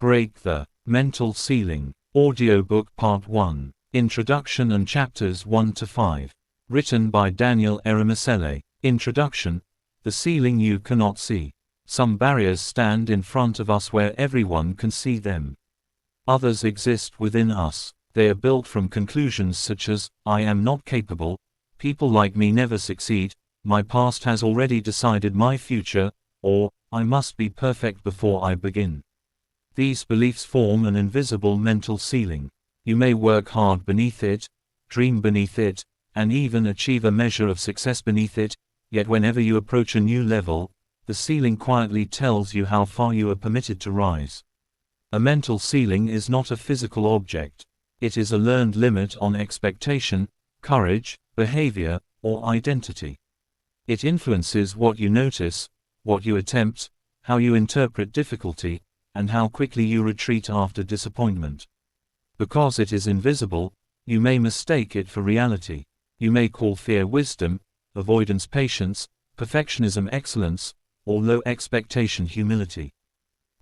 Break the Mental Ceiling. Audiobook Part 1. Introduction and Chapters 1 to 5. Written by Daniel Eremisele. Introduction. The ceiling you cannot see. Some barriers stand in front of us where everyone can see them. Others exist within us. They are built from conclusions such as, I am not capable, people like me never succeed, my past has already decided my future, or, I must be perfect before I begin. These beliefs form an invisible mental ceiling. You may work hard beneath it, dream beneath it, and even achieve a measure of success beneath it, yet whenever you approach a new level, the ceiling quietly tells you how far you are permitted to rise. A mental ceiling is not a physical object. It is a learned limit on expectation, courage, behavior, or identity. It influences what you notice, what you attempt, how you interpret difficulty, and how quickly you retreat after disappointment. Because it is invisible, you may mistake it for reality. You may call fear wisdom, avoidance patience, perfectionism excellence, or low expectation humility.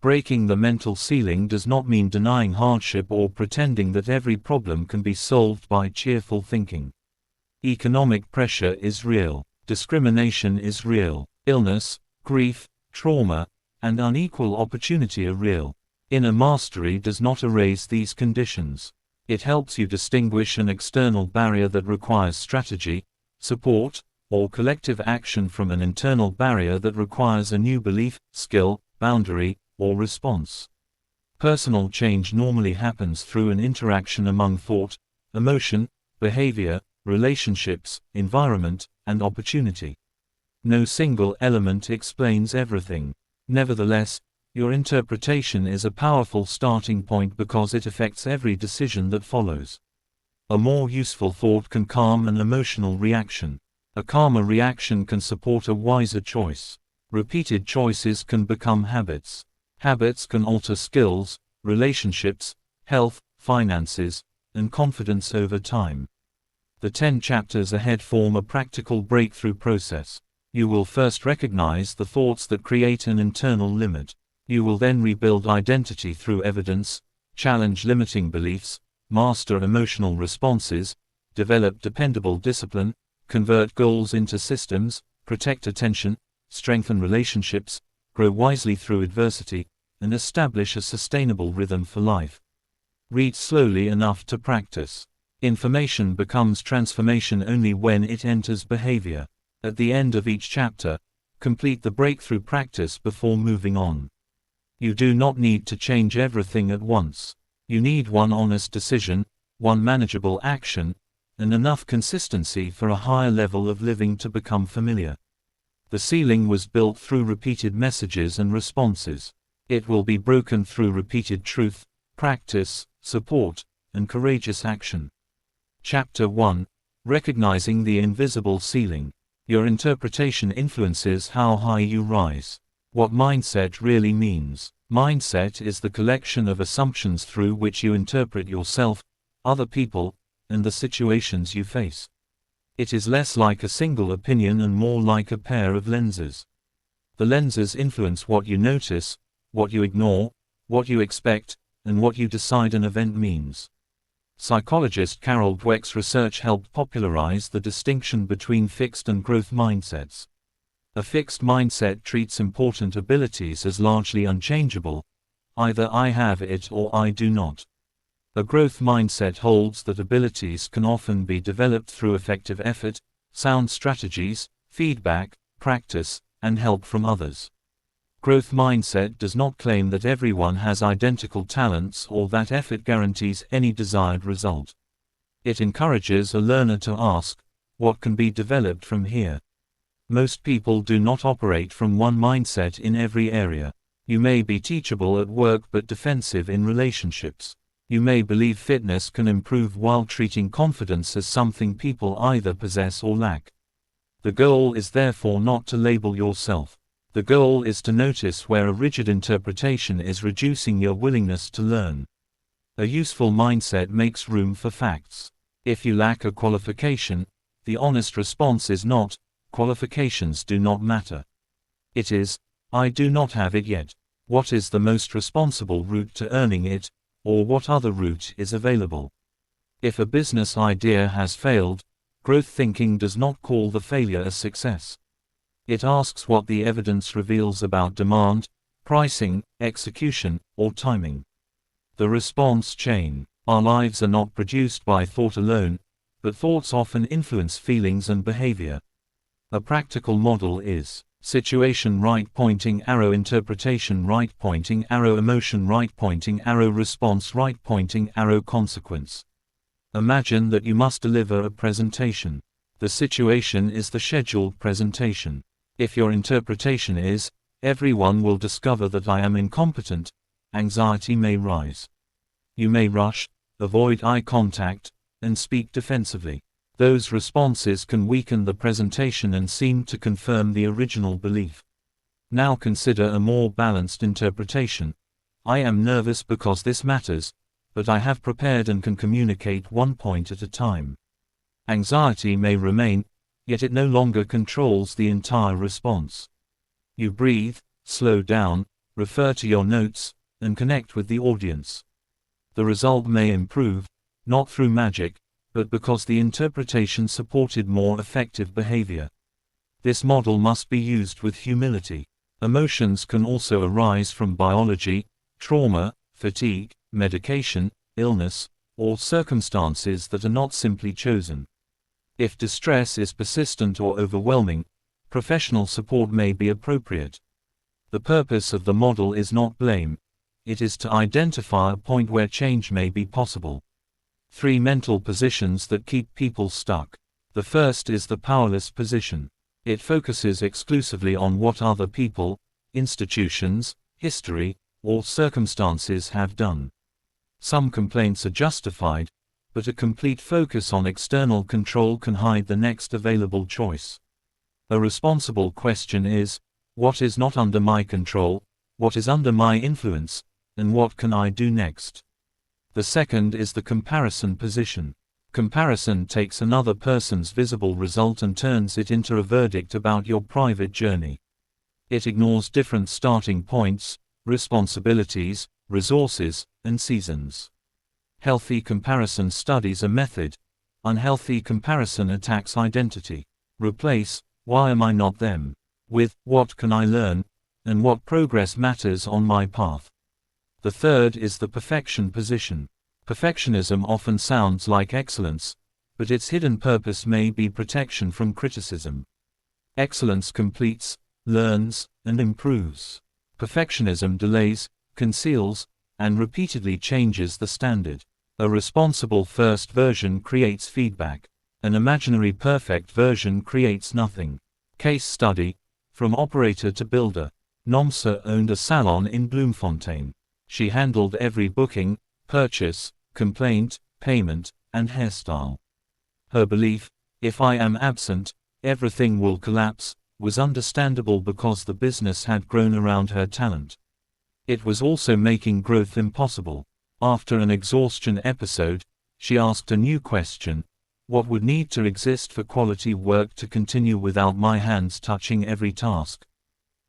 Breaking the mental ceiling does not mean denying hardship or pretending that every problem can be solved by cheerful thinking. Economic pressure is real. Discrimination is real. Illness, grief, trauma, and unequal opportunity are real. Inner mastery does not erase these conditions. It helps you distinguish an external barrier that requires strategy, support, or collective action from an internal barrier that requires a new belief, skill, boundary, or response. Personal change normally happens through an interaction among thought, emotion, behavior, relationships, environment, and opportunity. No single element explains everything. Nevertheless, your interpretation is a powerful starting point because it affects every decision that follows. A more useful thought can calm an emotional reaction. A calmer reaction can support a wiser choice. Repeated choices can become habits. Habits can alter skills, relationships, health, finances, and confidence over time. The 10 chapters ahead form a practical breakthrough process. You will first recognize the thoughts that create an internal limit. You will then rebuild identity through evidence, challenge limiting beliefs, master emotional responses, develop dependable discipline, convert goals into systems, protect attention, strengthen relationships, grow wisely through adversity, and establish a sustainable rhythm for life. Read slowly enough to practice. Information becomes transformation only when it enters behavior. At the end of each chapter, complete the breakthrough practice before moving on. You do not need to change everything at once. You need one honest decision, one manageable action, and enough consistency for a higher level of living to become familiar. The ceiling was built through repeated messages and responses. It will be broken through repeated truth, practice, support, and courageous action. Chapter 1. Recognizing the Invisible Ceiling. Your interpretation influences how high you rise. What mindset really means. Mindset is the collection of assumptions through which you interpret yourself, other people, and the situations you face. It is less like a single opinion and more like a pair of lenses. The lenses influence what you notice, what you ignore, what you expect, and what you decide an event means. Psychologist Carol Dweck's research helped popularize the distinction between fixed and growth mindsets. A fixed mindset treats important abilities as largely unchangeable. Either I have it or I do not. A growth mindset holds that abilities can often be developed through effective effort, sound strategies, feedback, practice, and help from others. Growth mindset does not claim that everyone has identical talents or that effort guarantees any desired result. It encourages a learner to ask, what can be developed from here? Most people do not operate from one mindset in every area. You may be teachable at work but defensive in relationships. You may believe fitness can improve while treating confidence as something people either possess or lack. The goal is therefore not to label yourself. The goal is to notice where a rigid interpretation is reducing your willingness to learn. A useful mindset makes room for facts. If you lack a qualification, the honest response is not, qualifications do not matter. It is, I do not have it yet. What is the most responsible route to earning it, or what other route is available? If a business idea has failed, growth thinking does not call the failure a success. It asks what the evidence reveals about demand, pricing, execution, or timing. The response chain. Our lives are not produced by thought alone, but thoughts often influence feelings and behavior. A practical model is situation right pointing arrow, interpretation right pointing arrow, emotion right pointing arrow, response right pointing arrow, consequence. Imagine that you must deliver a presentation. The situation is the scheduled presentation. If your interpretation is, everyone will discover that I am incompetent, anxiety may rise. You may rush, avoid eye contact, and speak defensively. Those responses can weaken the presentation and seem to confirm the original belief. Now consider a more balanced interpretation. I am nervous because this matters, but I have prepared and can communicate one point at a time. Anxiety may remain, yet it no longer controls the entire response. You breathe, slow down, refer to your notes, and connect with the audience. The result may improve, not through magic, but because the interpretation supported more effective behavior. This model must be used with humility. Emotions can also arise from biology, trauma, fatigue, medication, illness, or circumstances that are not simply chosen. If distress is persistent or overwhelming, professional support may be appropriate. The purpose of the model is not blame. It is to identify a point where change may be possible. 3 mental positions that keep people stuck. The first is the powerless position. It focuses exclusively on what other people, institutions, history, or circumstances have done. Some complaints are justified, but a complete focus on external control can hide the next available choice. A responsible question is, what is not under my control, what is under my influence, and what can I do next? The second is the comparison position. Comparison takes another person's visible result and turns it into a verdict about your private journey. It ignores different starting points, responsibilities, resources, and seasons. Healthy comparison studies a method. Unhealthy comparison attacks identity. Replace, why am I not them, with, what can I learn, and what progress matters on my path. The third is the perfection position. Perfectionism often sounds like excellence, but its hidden purpose may be protection from criticism. Excellence completes, learns, and improves. Perfectionism delays, conceals, and repeatedly changes the standard. A responsible first version creates feedback. An imaginary perfect version creates nothing. Case study, from operator to builder. Nomsa owned a salon in Bloemfontein. She handled every booking, purchase, complaint, payment, and hairstyle. Her belief, if I am absent, everything will collapse, was understandable because the business had grown around her talent. It was also making growth impossible. After an exhaustion episode, she asked a new question: what would need to exist for quality work to continue without my hands touching every task?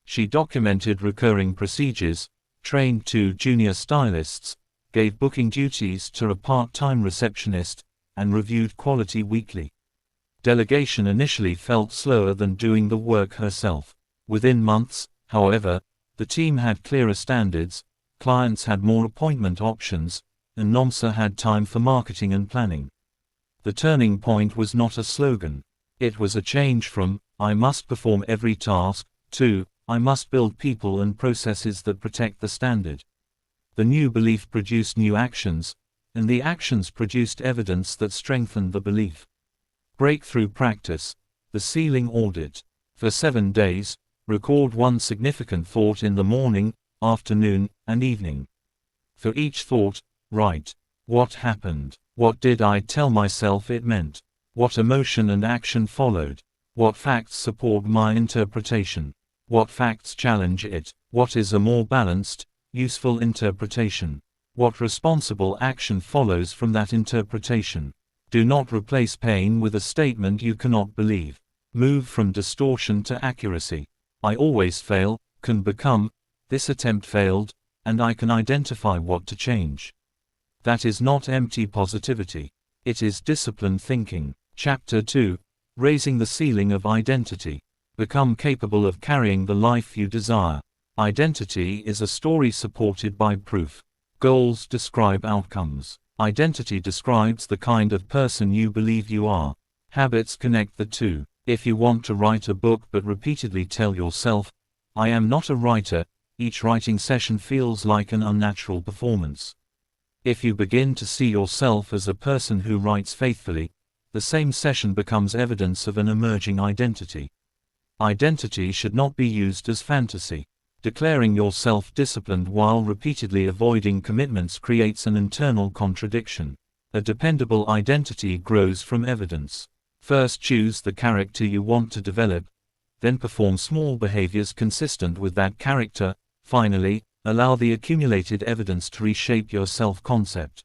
She documented recurring procedures, trained 2 junior stylists, gave booking duties to a part-time receptionist, and reviewed quality weekly. Delegation initially felt slower than doing the work herself. Within months, however, the team had clearer standards, clients had more appointment options, and Nomsa had time for marketing and planning. The turning point was not a slogan. It was a change from, I must perform every task, to, I must build people and processes that protect the standard. The new belief produced new actions, and the actions produced evidence that strengthened the belief. Breakthrough practice, the ceiling audit. For 7 days, record one significant thought in the morning, afternoon, and evening. For each thought, write, what happened? What did I tell myself it meant? What emotion and action followed? What facts support my interpretation? What facts challenge it? What is a more balanced, useful interpretation? What responsible action follows from that interpretation? Do not replace pain with a statement you cannot believe. Move from distortion to accuracy. I always fail, can become, This attempt failed, and I can identify what to change. That is not empty positivity. It is disciplined thinking. Chapter 2. Raising the ceiling of identity. Become capable of carrying the life you desire. Identity is a story supported by proof. Goals describe outcomes. Identity describes the kind of person you believe you are. Habits connect the two. If you want to write a book but repeatedly tell yourself, "I am not a writer," each writing session feels like an unnatural performance. If you begin to see yourself as a person who writes faithfully, the same session becomes evidence of an emerging identity. Identity should not be used as fantasy. Declaring yourself disciplined while repeatedly avoiding commitments creates an internal contradiction. A dependable identity grows from evidence. First choose the character you want to develop, then perform small behaviors consistent with that character. Finally, allow the accumulated evidence to reshape your self-concept.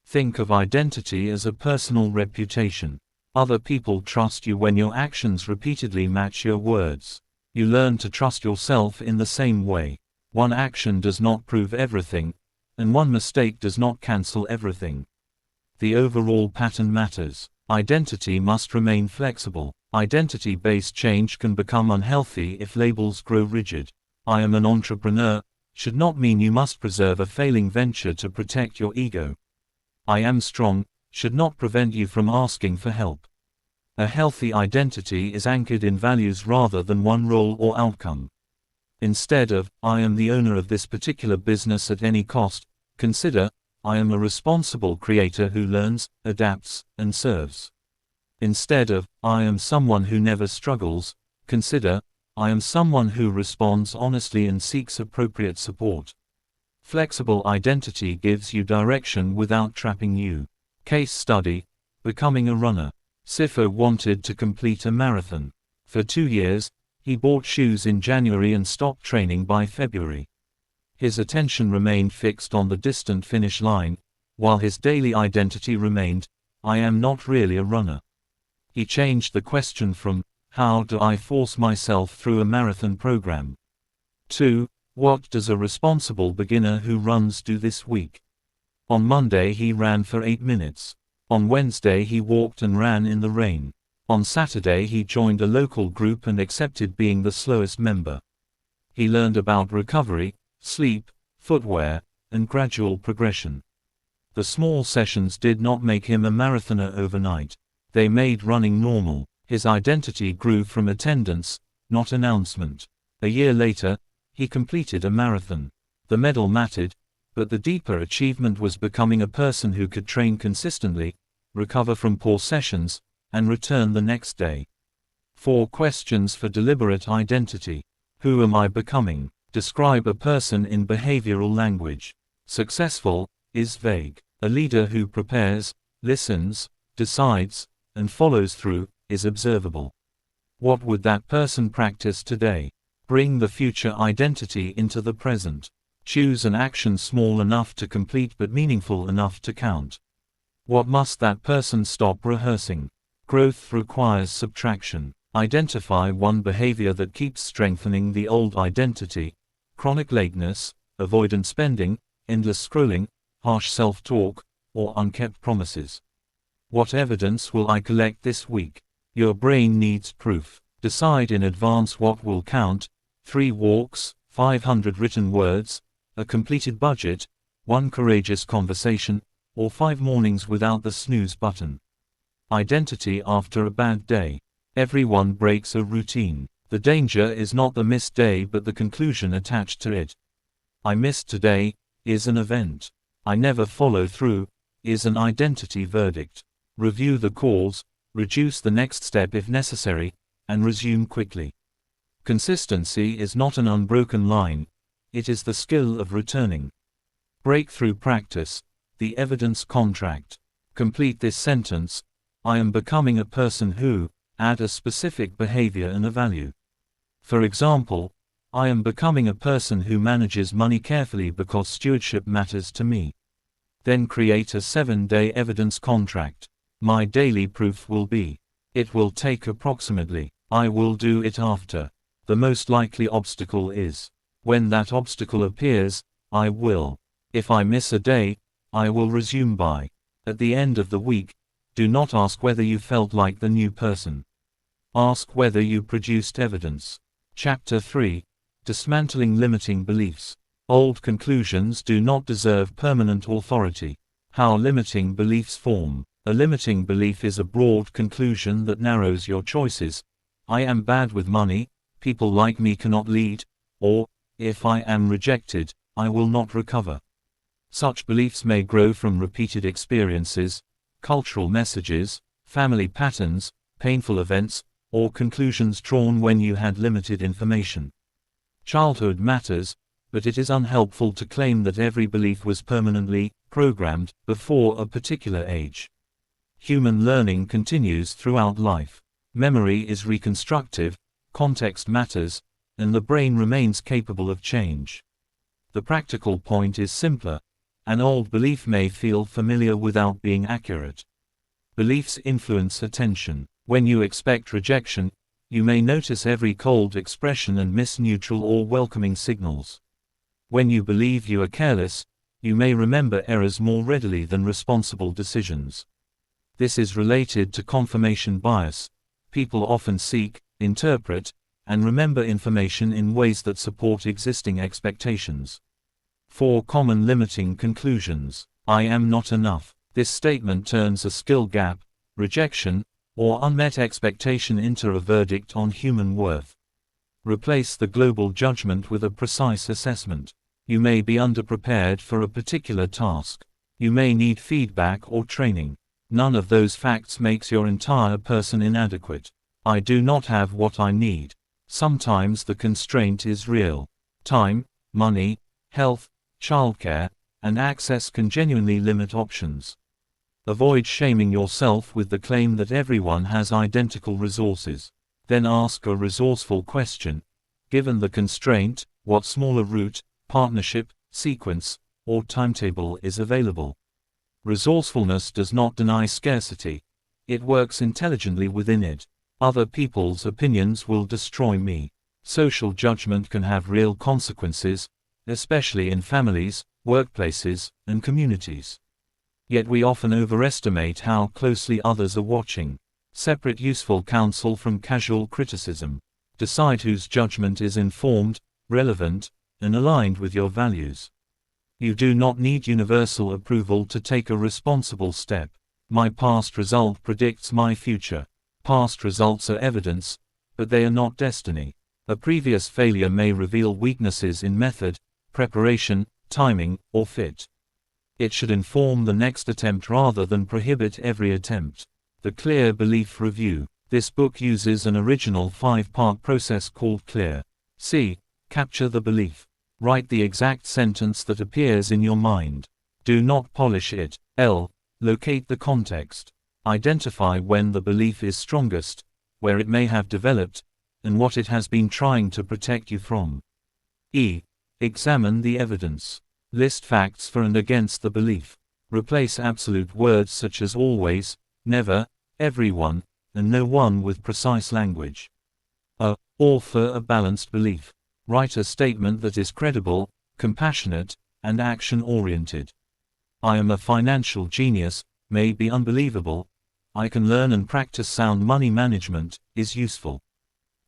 Think of identity as a personal reputation. Other people trust you when your actions repeatedly match your words. You learn to trust yourself in the same way. One action does not prove everything, and one mistake does not cancel everything. The overall pattern matters. Identity must remain flexible. Identity-based change can become unhealthy if labels grow rigid. "I am an entrepreneur" should not mean you must preserve a failing venture to protect your ego. "I am strong" should not prevent you from asking for help. A healthy identity is anchored in values rather than one role or outcome. Instead of, "I am the owner of this particular business at any cost," consider, "I am a responsible creator who learns, adapts, and serves." Instead of, "I am someone who never struggles," consider, "I am someone who responds honestly and seeks appropriate support." Flexible identity gives you direction without trapping you. Case study: becoming a runner. Sifo wanted to complete a marathon. For 2 years, he bought shoes in January and stopped training by February. His attention remained fixed on the distant finish line, while his daily identity remained, "I am not really a runner." He changed the question from, "How do I force myself through a marathon program?" to, "What does a responsible beginner who runs do this week?" On Monday he ran for 8 minutes. On Wednesday he walked and ran in the rain. On Saturday he joined a local group and accepted being the slowest member. He learned about recovery, sleep, footwear, and gradual progression. The small sessions did not make him a marathoner overnight. They made running normal. His identity grew from attendance, not announcement. A year later, he completed a marathon. The medal mattered, but the deeper achievement was becoming a person who could train consistently, recover from poor sessions, and return the next day. 4 questions for deliberate identity. Who am I becoming? Describe a person in behavioral language. Successful is vague. A leader who prepares, listens, decides, and follows through is observable. What would that person practice today? Bring the future identity into the present. Choose an action small enough to complete but meaningful enough to count. What must that person stop rehearsing? Growth requires subtraction. Identify one behavior that keeps strengthening the old identity: chronic lateness, avoidant spending, endless scrolling, harsh self-talk, or unkept promises. What evidence will I collect this week? Your brain needs proof. Decide in advance what will count: 3 walks, 500 written words, a completed budget, 1 courageous conversation, or 5 mornings without the snooze button. Identity after a bad day. Everyone breaks a routine. The danger is not the missed day but the conclusion attached to it. "I missed today" is an event. "I never follow through" is an identity verdict. Review the cause, reduce the next step if necessary, and resume quickly. Consistency is not an unbroken line, it is the skill of returning. Breakthrough practice, the evidence contract. Complete this sentence: "I am becoming a person who," add a specific behavior and a value. For example, "I am becoming a person who manages money carefully because stewardship matters to me." Then create a 7-day evidence contract. My daily proof will be. It will take approximately. I will do it after. The most likely obstacle is. When that obstacle appears, I will. If I miss a day, I will resume by. At the end of the week, do not ask whether you felt like the new person. Ask whether you produced evidence. Chapter 3. Dismantling Limiting Beliefs. Old conclusions do not deserve permanent authority. How limiting beliefs form. A limiting belief is a broad conclusion that narrows your choices. I am bad with money, people like me cannot lead, or, if I am rejected, I will not recover. Such beliefs may grow from repeated experiences, cultural messages, family patterns, painful events, or conclusions drawn when you had limited information. Childhood matters, but it is unhelpful to claim that every belief was permanently programmed before a particular age. Human learning continues throughout life. Memory is reconstructive, context matters, and the brain remains capable of change. The practical point is simpler. An old belief may feel familiar without being accurate. Beliefs influence attention. When you expect rejection, you may notice every cold expression and miss neutral or welcoming signals. When you believe you are careless, you may remember errors more readily than responsible decisions. This is related to confirmation bias. People often seek, interpret, and remember information in ways that support existing expectations. 4 common limiting conclusions. I am not enough. This statement turns a skill gap, rejection, or unmet expectation into a verdict on human worth. Replace the global judgment with a precise assessment. You may be underprepared for a particular task. You may need feedback or training. None of those facts makes your entire person inadequate. I do not have what I need. Sometimes the constraint is real. Time, money, health, childcare, and access can genuinely limit options. Avoid shaming yourself with the claim that everyone has identical resources. Then ask a resourceful question. Given the constraint, what smaller route, partnership, sequence, or timetable is available? Resourcefulness does not deny scarcity. It works intelligently within it. Other people's opinions will destroy me. Social judgment can have real consequences, especially in families, workplaces, and communities. Yet we often overestimate how closely others are watching. Separate useful counsel from casual criticism. Decide whose judgment is informed, relevant, and aligned with your values. You do not need universal approval to take a responsible step. My past result predicts my future. Past results are evidence, but they are not destiny. A previous failure may reveal weaknesses in method, preparation, timing, or fit. It should inform the next attempt rather than prohibit every attempt. The Clear Belief Review. This book uses an original 5-part process called Clear. C. Capture the belief. Write the exact sentence that appears in your mind. Do not polish it. L. Locate the context. Identify when the belief is strongest, where it may have developed, and what it has been trying to protect you from. E. Examine the evidence. List facts for and against the belief. Replace absolute words such as always, never, everyone, and no one with precise language. A. Author a balanced belief. Write a statement that is credible, compassionate, and action-oriented. I am a financial genius, may be unbelievable. I can learn and practice sound money management, is useful.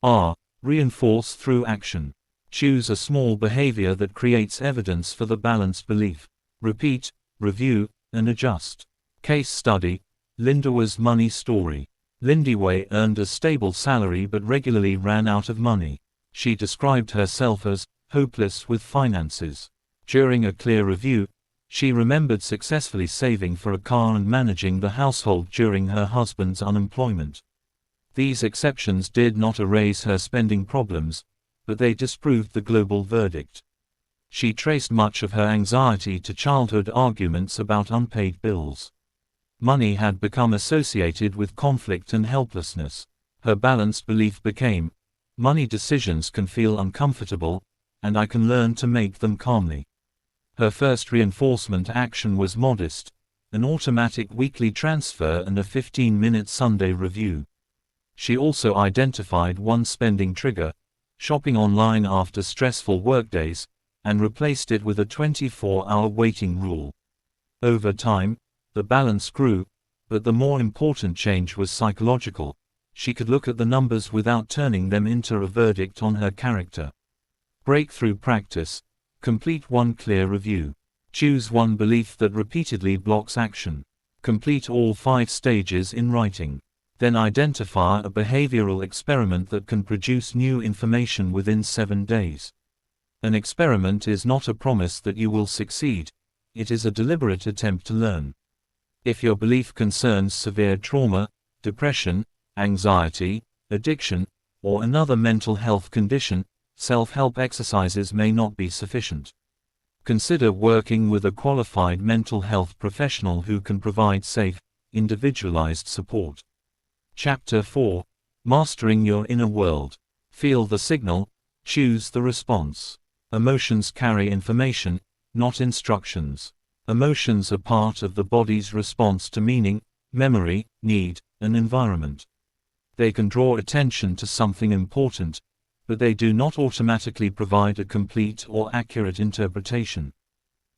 R. Reinforce through action. Choose a small behavior that creates evidence for the balanced belief. Repeat, review, and adjust. Case study. Linda's money story. Lindy earned a stable salary but regularly ran out of money. She described herself as hopeless with finances. During a clear review, she remembered successfully saving for a car and managing the household during her husband's unemployment. These exceptions did not erase her spending problems, but they disproved the global verdict. She traced much of her anxiety to childhood arguments about unpaid bills. Money had become associated with conflict and helplessness. Her balanced belief became, money decisions can feel uncomfortable, and I can learn to make them calmly. Her first reinforcement action was modest, an automatic weekly transfer and a 15-minute Sunday review. She also identified one spending trigger. shopping online after stressful workdays, and replaced it with a 24-hour waiting rule. Over time, the balance grew, but the more important change was psychological. She could look at the numbers without turning them into a verdict on her character. Breakthrough practice. Complete one clear review. Choose one belief that repeatedly blocks action. Complete all 5 stages in writing. Then identify a behavioral experiment that can produce new information within 7 days. An experiment is not a promise that you will succeed. It is a deliberate attempt to learn. If your belief concerns severe trauma, depression, anxiety, addiction, or another mental health condition, self-help exercises may not be sufficient. Consider working with a qualified mental health professional who can provide safe, individualized support. Chapter 4. Mastering Your Inner World. Feel the signal, choose the response. Emotions carry information, not instructions. Emotions are part of the body's response to meaning, memory, need, and environment. They can draw attention to something important, but they do not automatically provide a complete or accurate interpretation.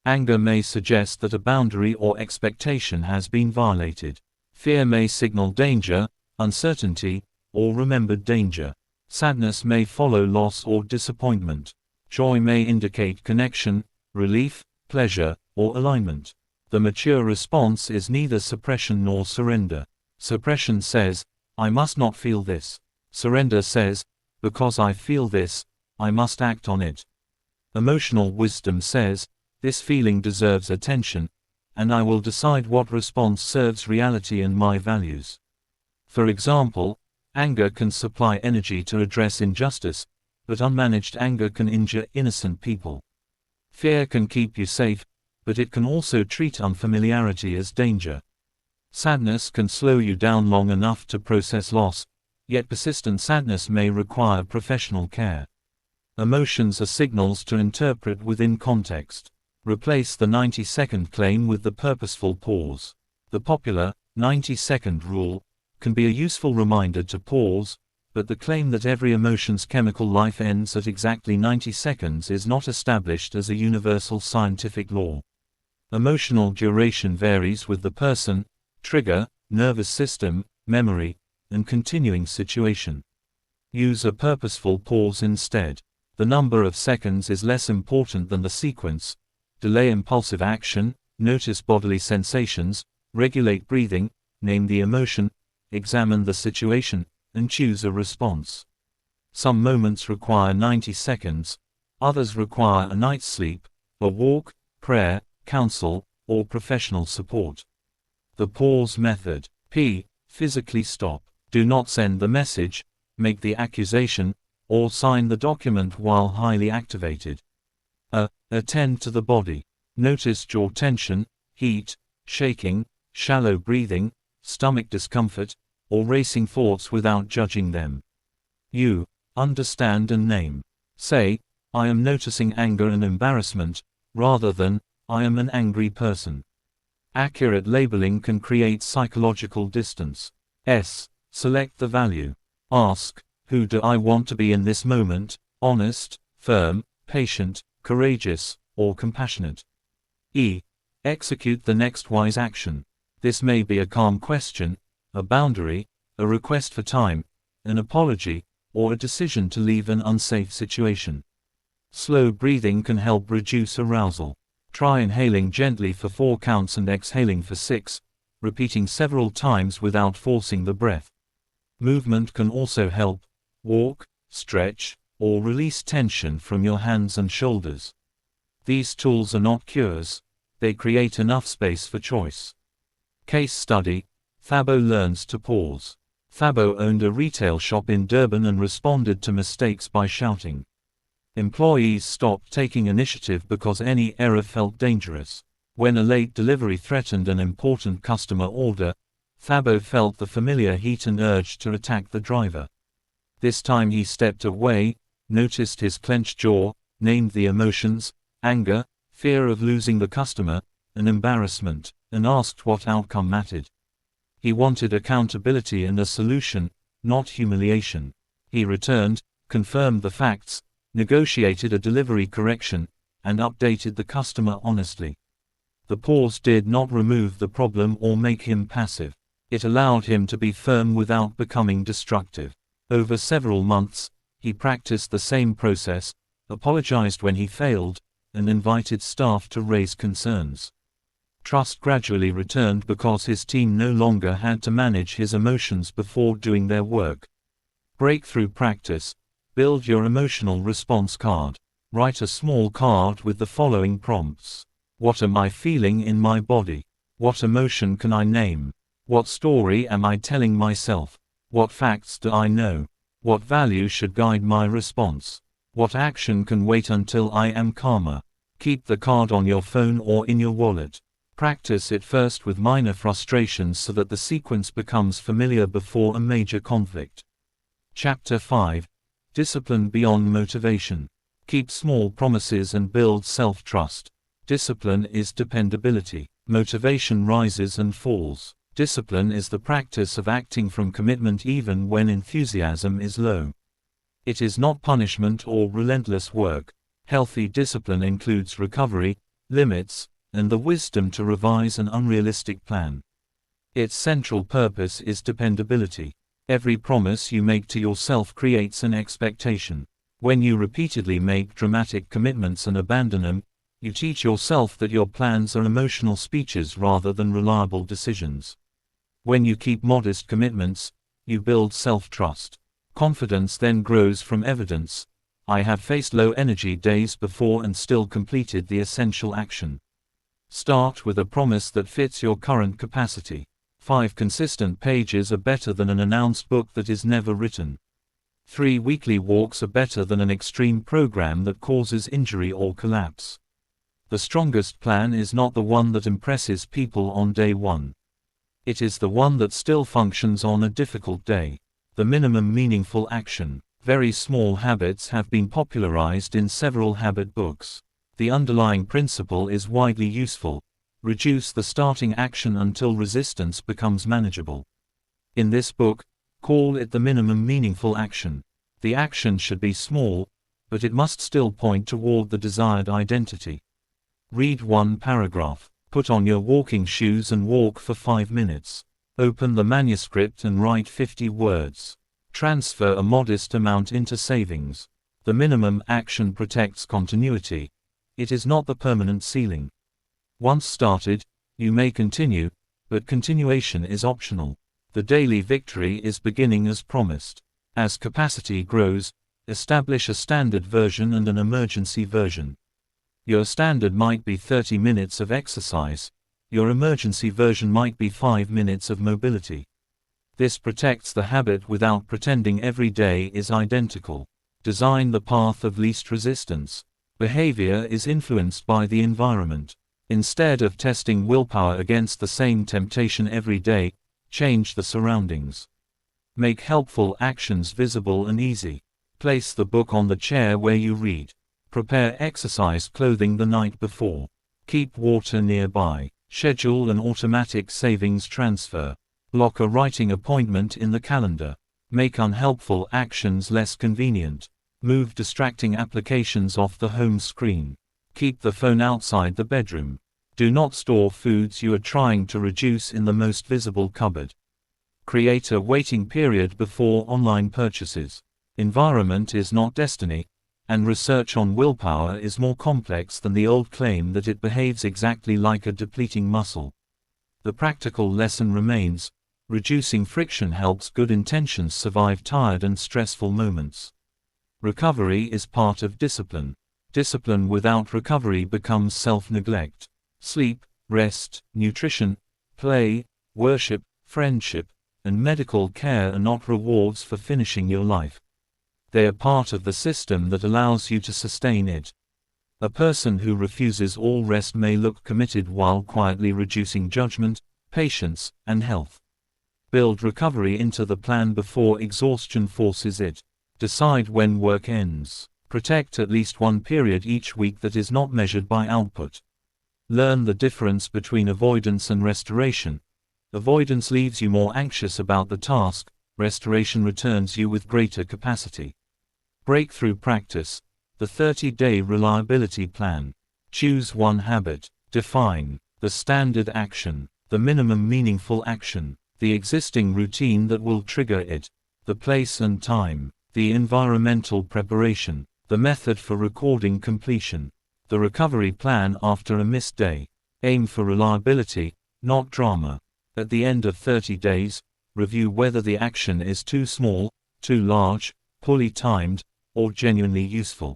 Anger may suggest that a boundary or expectation has been violated. Fear may signal danger, uncertainty, or remembered danger. Sadness may follow loss or disappointment. Joy may indicate connection, relief, pleasure, or alignment. The mature response is neither suppression nor surrender. Suppression says, "I must not feel this." Surrender says, "Because I feel this, I must act on it." Emotional wisdom says, "This feeling deserves attention, and I will decide what response serves reality and my values." For example, anger can supply energy to address injustice, but unmanaged anger can injure innocent people. Fear can keep you safe, but it can also treat unfamiliarity as danger. Sadness can slow you down long enough to process loss, yet persistent sadness may require professional care. Emotions are signals to interpret within context. Replace the 90-second claim with the purposeful pause. The popular 90-second rule can be a useful reminder to pause, but the claim that every emotion's chemical life ends at exactly 90 seconds is not established as a universal scientific law. Emotional duration varies with the person, trigger, nervous system, memory, and continuing situation. Use a purposeful pause instead. The number of seconds is less important than the sequence. Delay impulsive action, notice bodily sensations, regulate breathing, name the emotion, examine the situation, and choose a response. Some moments require 90 seconds, others require a night's sleep, a walk, prayer, counsel, or professional support. The pause method. P. Physically stop. Do not send the message, make the accusation, or sign the document while highly activated. Attend to the body. Notice jaw tension, heat, shaking, shallow breathing, stomach discomfort, or racing thoughts without judging them. U. Understand and name. Say, "I am noticing anger and embarrassment," rather than, "I am an angry person." Accurate labeling can create psychological distance. S. Select the value. Ask, "Who do I want to be in this moment? Honest, firm, patient, courageous, or compassionate?" E. Execute the next wise action. This may be a calm question, a boundary, a request for time, an apology, or a decision to leave an unsafe situation. Slow breathing can help reduce arousal. Try inhaling gently for 4 counts and exhaling for 6, repeating several times without forcing the breath. Movement can also help. Walk, stretch, or release tension from your hands and shoulders. These tools are not cures. They create enough space for choice. Case study. Thabo learns to pause. Thabo owned a retail shop in Durban and responded to mistakes by shouting. Employees stopped taking initiative because any error felt dangerous. When a late delivery threatened an important customer order, Thabo felt the familiar heat and urge to attack the driver. This time he stepped away, noticed his clenched jaw, named the emotions, anger, fear of losing the customer, and embarrassment, and asked what outcome mattered. He wanted accountability and a solution, not humiliation. He returned, confirmed the facts, negotiated a delivery correction, and updated the customer honestly. The pause did not remove the problem or make him passive. It allowed him to be firm without becoming destructive. Over several months, he practiced the same process, apologized when he failed, and invited staff to raise concerns. Trust gradually returned because his team no longer had to manage his emotions before doing their work. Breakthrough practice. Build your emotional response card. Write a small card with the following prompts. What am I feeling in my body? What emotion can I name? What story am I telling myself? What facts do I know? What value should guide my response? What action can wait until I am calmer? Keep the card on your phone or in your wallet. Practice it first with minor frustrations so that the sequence becomes familiar before a major conflict. Chapter 5. Discipline beyond motivation. Keep small promises and build self-trust. Discipline is dependability. Motivation rises and falls. Discipline is the practice of acting from commitment even when enthusiasm is low. It is not punishment or relentless work. Healthy discipline includes recovery, limits, and the wisdom to revise an unrealistic plan. Its central purpose is dependability. Every promise you make to yourself creates an expectation. When you repeatedly make dramatic commitments and abandon them, you teach yourself that your plans are emotional speeches rather than reliable decisions. When you keep modest commitments, you build self-trust. Confidence then grows from evidence. I have faced low-energy days before and still completed the essential action. Start with a promise that fits your current capacity. 5 consistent pages are better than an announced book that is never written. 3 weekly walks are better than an extreme program that causes injury or collapse. The strongest plan is not the one that impresses people on day 1. It is the one that still functions on a difficult day. The minimum meaningful action. Very small habits have been popularized in several habit books. The underlying principle is widely useful. Reduce the starting action until resistance becomes manageable. In this book, call it the minimum meaningful action. The action should be small, but it must still point toward the desired identity. Read 1 paragraph. Put on your walking shoes and walk for 5 minutes. Open the manuscript and write 50 words. Transfer a modest amount into savings. The minimum action protects continuity. It is not the permanent ceiling. Once started, you may continue, but continuation is optional. The daily victory is beginning as promised. As capacity grows, establish a standard version and an emergency version. Your standard might be 30 minutes of exercise. Your emergency version might be 5 minutes of mobility. This protects the habit without pretending every day is identical. Design the path of least resistance. Behavior is influenced by the environment. Instead of testing willpower against the same temptation every day, change the surroundings. Make helpful actions visible and easy. Place the book on the chair where you read. Prepare exercise clothing the night before. Keep water nearby. Schedule an automatic savings transfer. Lock a writing appointment in the calendar. Make unhelpful actions less convenient. Move distracting applications off the home screen. Keep the phone outside the bedroom. Do not store foods you are trying to reduce in the most visible cupboard. Create a waiting period before online purchases. Environment is not destiny, and research on willpower is more complex than the old claim that it behaves exactly like a depleting muscle. The practical lesson remains: reducing friction helps good intentions survive tired and stressful moments. Recovery is part of discipline. Discipline without recovery becomes self-neglect. Sleep, rest, nutrition, play, worship, friendship, and medical care are not rewards for finishing your life. They are part of the system that allows you to sustain it. A person who refuses all rest may look committed while quietly reducing judgment, patience, and health. Build recovery into the plan before exhaustion forces it. Decide when work ends. Protect at least one period each week that is not measured by output. Learn the difference between avoidance and restoration. Avoidance leaves you more anxious about the task, restoration returns you with greater capacity. Breakthrough Practice. The 30-day reliability plan. Choose one habit. Define the standard action, the minimum meaningful action, the existing routine that will trigger it, the place and time, the environmental preparation, the method for recording completion, the recovery plan after a missed day. Aim for reliability, not drama. At the end of 30 days, review whether the action is too small, too large, poorly timed, or genuinely useful.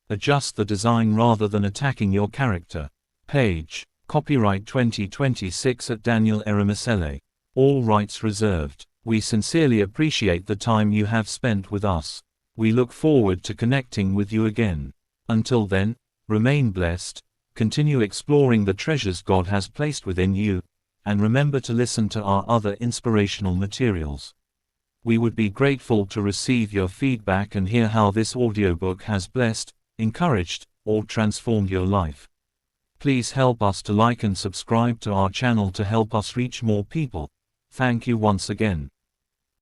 Adjust the design rather than attacking your character. Page. Copyright 2026 at Daniel Eramesele. All rights reserved. We sincerely appreciate the time you have spent with us. We look forward to connecting with you again. Until then, remain blessed, continue exploring the treasures God has placed within you, and remember to listen to our other inspirational materials. We would be grateful to receive your feedback and hear how this audiobook has blessed, encouraged, or transformed your life. Please help us to like and subscribe to our channel to help us reach more people. Thank you once again.